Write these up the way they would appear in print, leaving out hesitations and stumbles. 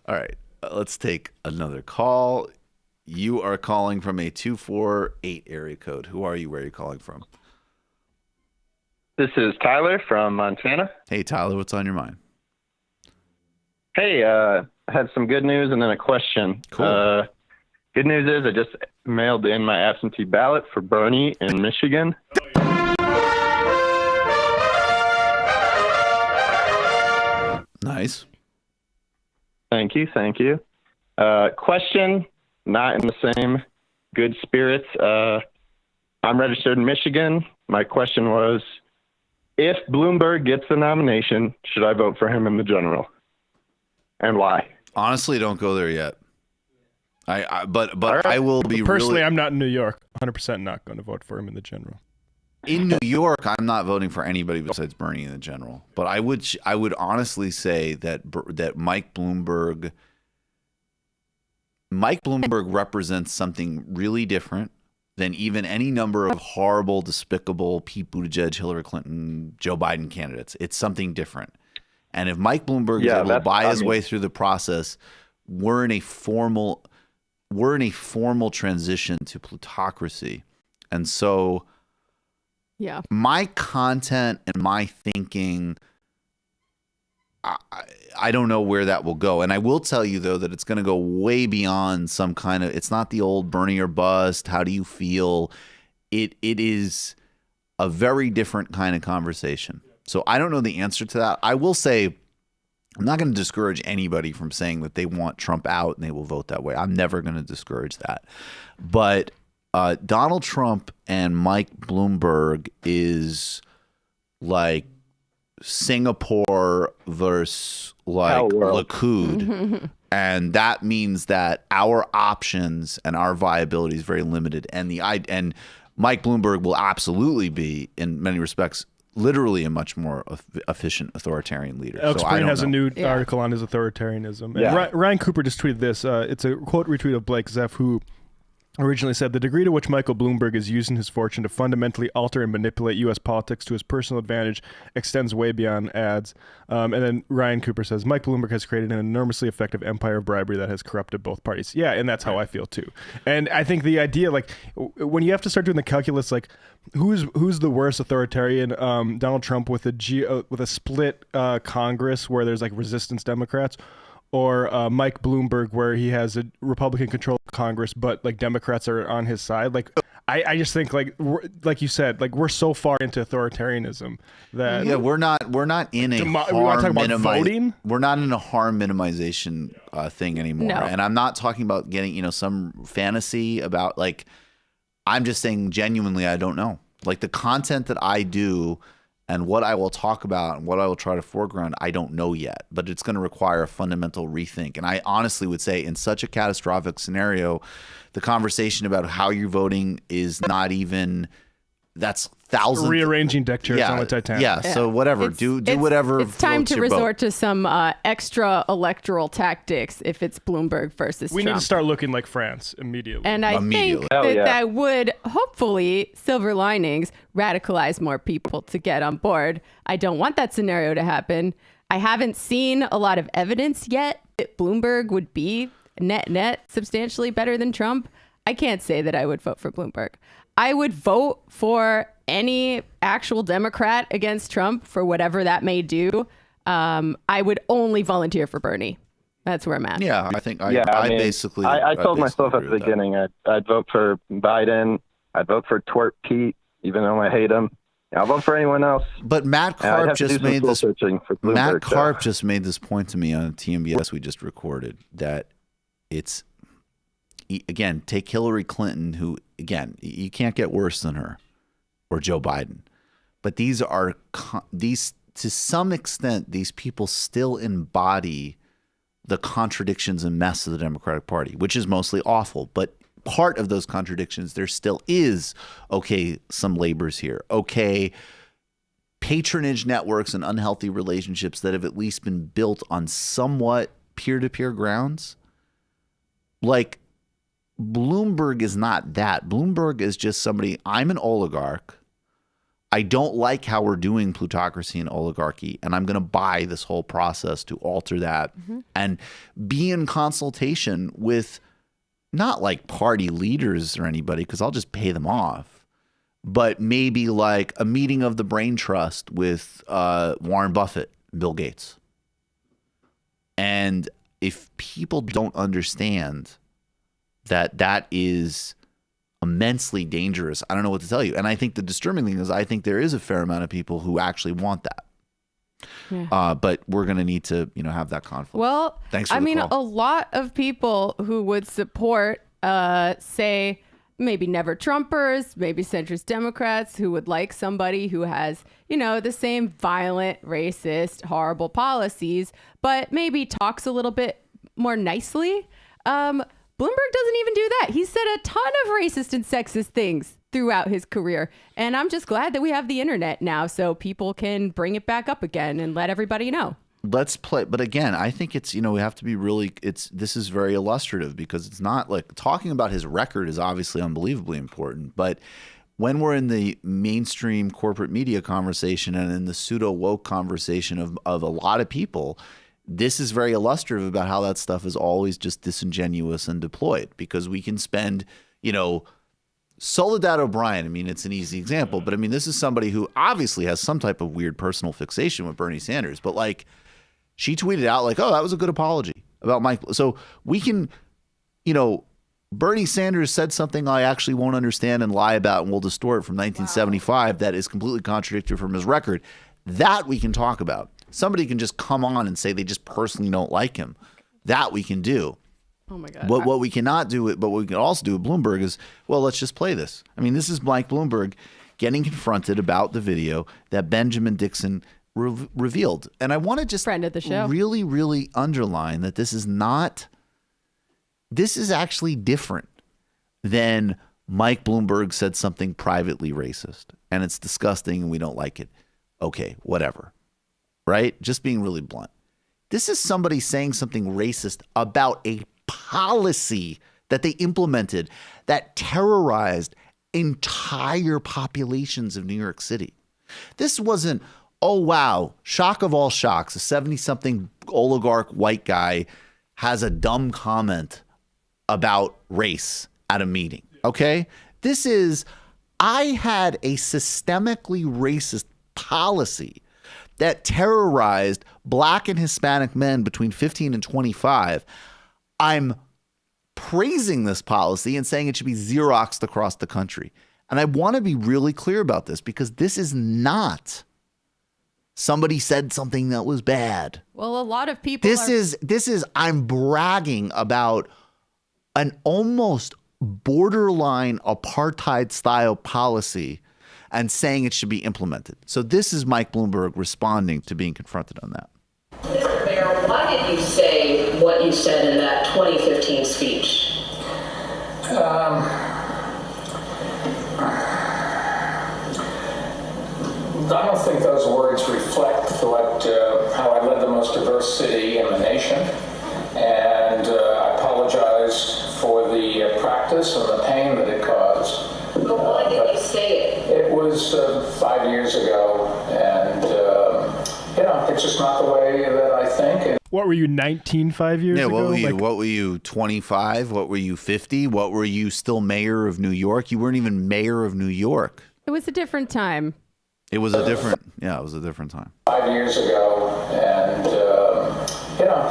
All right. Let's take another call. You are calling from a 248 area code. Who are you? Where are you calling from? This is Tyler from Montana. Hey, Tyler, what's on your mind? Hey, I had some good news and then a question. Cool. Good news is I just mailed in my absentee ballot for Bernie in Michigan. Nice. Thank you. Question, not in the same good spirits. I'm registered in Michigan. My question was, if Bloomberg gets the nomination, should I vote for him in the general? And why? Honestly, don't go there yet. But right. I will be Personally, really... I'm not in New York. 100% not going to vote for him in the general. In New York, I'm not voting for anybody besides Bernie in the general. But I would honestly say that Mike Bloomberg represents something really different than even any number of horrible, despicable Pete Buttigieg, Hillary Clinton, Joe Biden candidates. It's something different. And if Mike Bloomberg is able to buy his way through the process, we're in a formal transition to plutocracy. And so my content and my thinking, I don't know where that will go. And I will tell you, though, that it's going to go way beyond some kind of, it's not the old Bernie or bust. How do you feel? It is a very different kind of conversation. So I don't know the answer to that. I will say, I'm not going to discourage anybody from saying that they want Trump out and they will vote that way. I'm never going to discourage that. But Donald Trump and Mike Bloomberg is like Singapore versus like Likud. And that means that our options and our viability is very limited. And Mike Bloomberg will absolutely be, in many respects, literally a much more efficient authoritarian leader. Alex Breen has a new article on his authoritarianism. And Ryan Cooper just tweeted this. It's a quote retweet of Blake Zeff, who originally said, "The degree to which Michael Bloomberg is using his fortune to fundamentally alter and manipulate U.S. politics to his personal advantage extends way beyond ads." And then Ryan Cooper says, "Mike Bloomberg has created an enormously effective empire of bribery that has corrupted both parties." Yeah, and that's how I feel too. And I think the idea, like, when you have to start doing the calculus, like, who's the worst authoritarian? Donald Trump with a split Congress where there's like resistance Democrats, or Mike Bloomberg where he has a Republican-controlled Congress, but like Democrats are on his side. Like, I just think, like you said, like, we're so far into authoritarianism that we're not in a voting. We're not in a harm minimization thing anymore. No. And I'm not talking about getting some fantasy about, like, I'm just saying genuinely I don't know. Like, the content that I do and what I will talk about and what I will try to foreground, I don't know yet, but it's going to require a fundamental rethink. And I honestly would say, in such a catastrophic scenario, the conversation about how you're voting is not even, that's thousands. Rearranging deck chairs on the Titanic. Yeah, so whatever. Do whatever. It's time to resort to some extra electoral tactics if it's Bloomberg versus We Trump. need to start looking like France immediately. And I think that would, hopefully, silver linings, radicalize more people to get on board. I don't want that scenario to happen. I haven't seen a lot of evidence yet that Bloomberg would be net substantially better than Trump. I can't say that I would vote for Bloomberg. I would vote for any actual Democrat against Trump for whatever that may do. I would only volunteer for Bernie. That's where I'm at. Yeah, I think I told myself at the beginning I'd vote for Biden. I'd vote for Twerp Pete, even though I hate him. I'll vote for anyone else. But Matt Karp just made this. Matt Karp just made this point to me on TMBS we just recorded, that it's, again, take Hillary Clinton, who, again, you can't get worse than her, or Joe Biden. But these, to some extent, these people still embody the contradictions and mess of the Democratic Party, which is mostly awful. But part of those contradictions, there still is, some labors here. Patronage networks and unhealthy relationships that have at least been built on somewhat peer-to-peer grounds. Like, Bloomberg is not that. Bloomberg is just somebody, I'm an oligarch. I don't like how we're doing plutocracy and oligarchy, and I'm going to buy this whole process to alter that and be in consultation with not like party leaders or anybody, because I'll just pay them off, but maybe like a meeting of the brain trust with Warren Buffett, Bill Gates. And if people don't understand that that is immensely dangerous, I don't know what to tell you. And I think the disturbing thing is I think there is a fair amount of people who actually want that. Yeah. But we're going to need to, have that conflict. Well, thanks for the call. A lot of people who would support, say, maybe never Trumpers, maybe centrist Democrats who would like somebody who has, the same violent, racist, horrible policies, but maybe talks a little bit more nicely. Bloomberg doesn't even do that. He said a ton of racist and sexist things throughout his career. And I'm just glad that we have the internet now so people can bring it back up again and let everybody know. Let's play. But again, I think it's, we have to be really, this is very illustrative because it's not like talking about his record is obviously unbelievably important. But when we're in the mainstream corporate media conversation and in the pseudo woke conversation of a lot of people, this is very illustrative about how that stuff is always just disingenuous and deployed, because we can spend, Soledad O'Brien. It's an easy example, but this is somebody who obviously has some type of weird personal fixation with Bernie Sanders, but like she tweeted out like, oh, that was a good apology about Mike. So we can, Bernie Sanders said something I actually won't understand and lie about and will distort from 1975 that is completely contradictory from his record. That we can talk about. Somebody can just come on and say they just personally don't like him. That we can do. Oh my God. What we cannot do, but what we can also do with Bloomberg is, well, let's just play this. This is Mike Bloomberg getting confronted about the video that Benjamin Dixon revealed. And I want to just friend of the show. Really, really underline that this is actually different than Mike Bloomberg said something privately racist and it's disgusting and we don't like it. Okay, whatever. Right? Just being really blunt. This is somebody saying something racist about a policy that they implemented that terrorized entire populations of New York City. This wasn't, oh, wow, shock of all shocks. A 70-something oligarch white guy has a dumb comment about race at a meeting. Okay? This is, I had a systemically racist policy that terrorized Black and Hispanic men between 15 and 25. I'm praising this policy and saying it should be Xeroxed across the country. And I want to be really clear about this because this is not somebody said something that was bad. Well, a lot of people This is I'm bragging about an almost borderline apartheid style policy and saying it should be implemented. So this is Mike Bloomberg responding to being confronted on that. Mr. Mayor, why did you say what you said in that 2015 speech? I don't think those words reflect how I led the most diverse city in the nation. And I apologize for the practice and the pain that it caused. But why did you say it? It was 5 years ago, and it's just not the way that I think. And what were you, 19 5 years ago? What were you, 25? What were you, 50? What were you, still mayor of New York? You weren't even mayor of New York. It was a different time. It was a different time. 5 years ago, and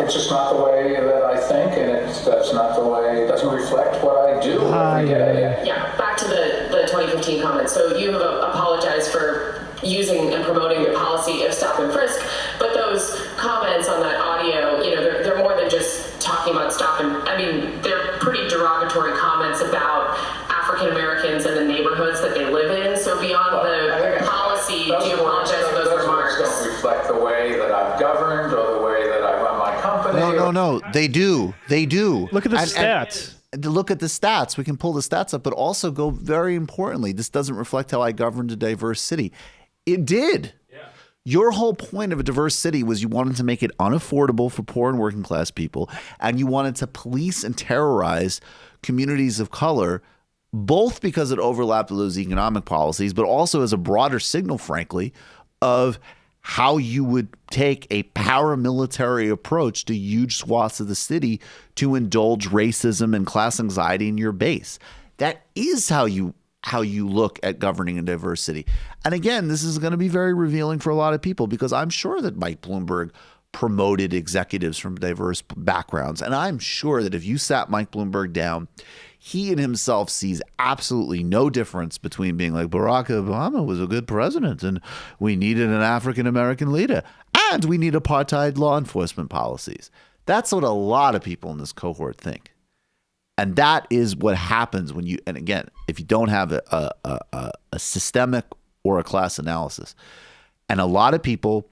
it's just not the way that I think, and that's not the way. It doesn't reflect what I do every day. Yeah, back to the 2015 comments. So you have apologized for using and promoting your policy of stop and frisk, but those comments on that audio, they're more than just talking about stop and. They're pretty derogatory comments about African Americans and the neighborhoods that they live in. So beyond the policy, do you apologize for those remarks? Those don't reflect the way that I've governed or the way that I run my company. No. They do. Look at the stats. Look at the stats. We can pull the stats up, but also go very importantly, this doesn't reflect how I governed a diverse city. It did. Yeah. Your whole point of a diverse city was you wanted to make it unaffordable for poor and working class people, and you wanted to police and terrorize communities of color both because it overlapped with those economic policies, but also as a broader signal, frankly, of how you would take a paramilitary approach to huge swaths of the city to indulge racism and class anxiety in your base. That is how you look at governing a diverse city. And again, this is going to be very revealing for a lot of people, because I'm sure that Mike Bloomberg promoted executives from diverse backgrounds. And I'm sure that if you sat Mike Bloomberg down, he in himself sees absolutely no difference between being like, Barack Obama was a good president and we needed an African-American leader and we need apartheid law enforcement policies. That's what a lot of people in this cohort think. And that is what happens when you, and again, if you don't have a systemic or a class analysis. And a lot of people,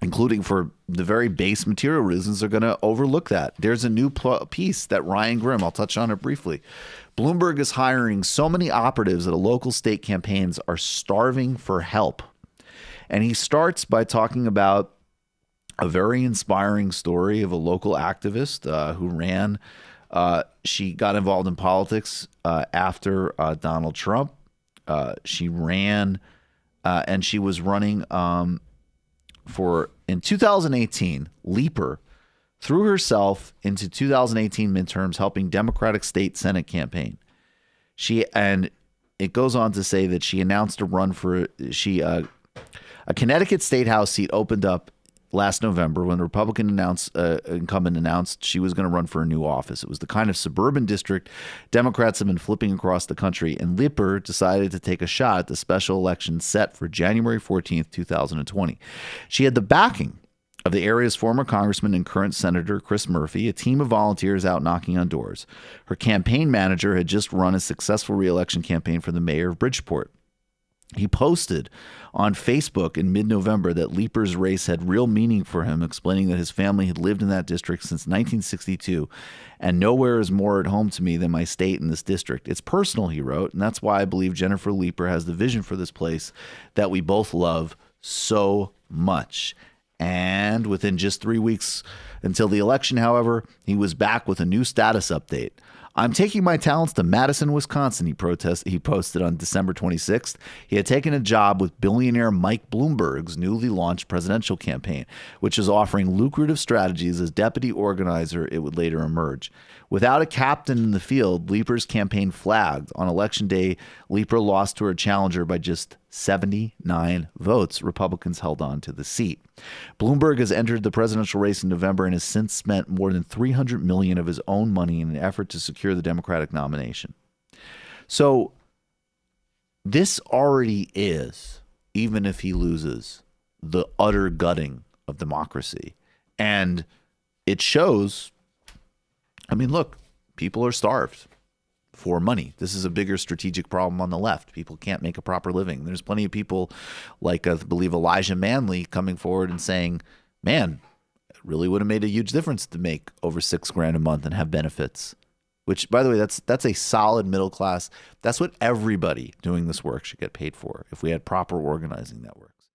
including for the very base material reasons, are going to overlook that. There's a new piece that Ryan Grimm, I'll touch on it briefly. Bloomberg is hiring so many operatives that local state campaigns are starving for help. And he starts by talking about a very inspiring story of a local activist who ran. She got involved in politics after Donald Trump. She ran and she was running in 2018. Leaper threw herself into 2018 midterms helping Democratic state Senate campaign. And it goes on to say that she announced a run for a Connecticut state house seat opened up last November when the Republican incumbent announced she was going to run for a new office. It was the kind of suburban district Democrats have been flipping across the country, and Leaper decided to take a shot at the special election set for January 14th, 2020. She had the backing of the area's former congressman and current senator, Chris Murphy, a team of volunteers out knocking on doors. Her campaign manager had just run a successful re-election campaign for the mayor of Bridgeport. He posted on Facebook in mid-November that Leaper's race had real meaning for him, explaining that his family had lived in that district since 1962, and nowhere is more at home to me than my state in this district. It's personal, he wrote, and that's why I believe Jennifer Leaper has the vision for this place that we both love so much. And within just 3 weeks until the election, however, he was back with a new status update. I'm taking my talents to Madison, Wisconsin, he posted on December 26th. He had taken a job with billionaire Mike Bloomberg's newly launched presidential campaign, which is offering lucrative strategies as deputy organizer, it would later emerge. Without a captain in the field, Leaper's campaign flagged. On election day, Leaper lost to her challenger by just 79 votes. Republicans held on to the seat. Bloomberg has entered the presidential race in November and has since spent more than $300 million of his own money in an effort to secure the Democratic nomination. So this already is, even if he loses, the utter gutting of democracy. And it shows, I mean, look, people are starved for money. This is a bigger strategic problem on the left. People can't make a proper living. There's plenty of people like, I believe, Elijah Manley coming forward and saying, man, it really would have made a huge difference to make over $6,000 a month and have benefits, which, by the way, that's a solid middle class. That's what everybody doing this work should get paid for if we had proper organizing that work.